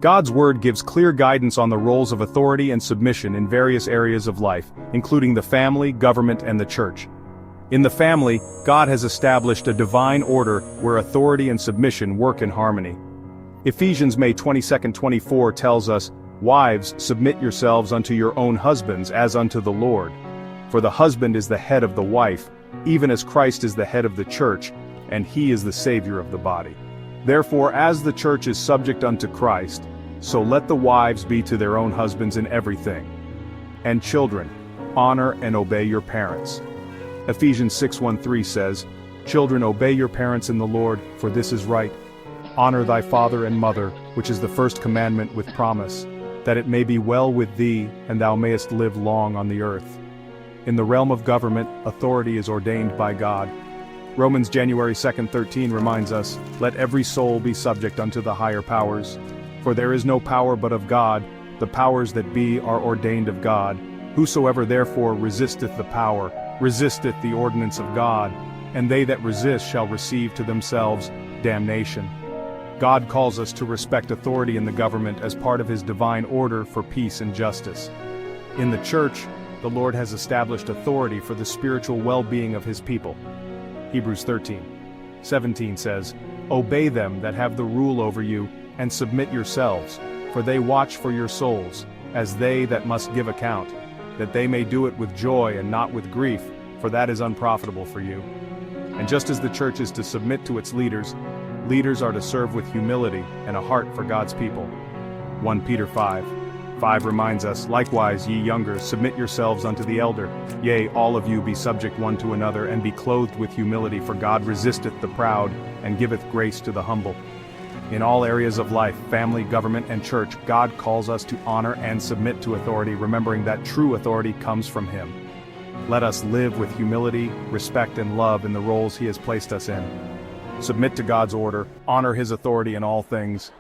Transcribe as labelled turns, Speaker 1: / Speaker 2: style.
Speaker 1: God's word gives clear guidance on the roles of authority and submission in various areas of life, including the family, government, and the church. In the family, God has established a divine order where authority and submission work in harmony. Ephesians May 22, 24 tells us, "Wives, submit yourselves unto your own husbands as unto the Lord. For the husband is the head of the wife, even as Christ is the head of the church, and he is the Savior of the body. Therefore, as the church is subject unto Christ, so let the wives be to their own husbands in everything. And children, honor and obey your parents." Ephesians 6:1-3 says, "Children, obey your parents in the Lord, for this is right. Honor thy father and mother, which is the first commandment with promise, that it may be well with thee, and thou mayest live long on the earth." In the realm of government, authority is ordained by God. Romans January 2, 13 reminds us, "Let every soul be subject unto the higher powers. For there is no power but of God, the powers that be are ordained of God. Whosoever therefore resisteth the power, resisteth the ordinance of God, and they that resist shall receive to themselves damnation." God calls us to respect authority in the government as part of his divine order for peace and justice. In the church, the Lord has established authority for the spiritual well-being of his people. Hebrews 13:17 says, "Obey them that have the rule over you, and submit yourselves, for they watch for your souls, as they that must give account, that they may do it with joy and not with grief, for that is unprofitable for you." And just as the church is to submit to its leaders, leaders are to serve with humility and a heart for God's people. 1 Peter 5:5 reminds us, "Likewise, ye younger, submit yourselves unto the elder. Yea, all of you be subject one to another, and be clothed with humility, for God resisteth the proud, and giveth grace to the humble." In all areas of life, family, government, and church, God calls us to honor and submit to authority, remembering that true authority comes from him. Let us live with humility, respect, and love in the roles he has placed us in. Submit to God's order, honor his authority in all things,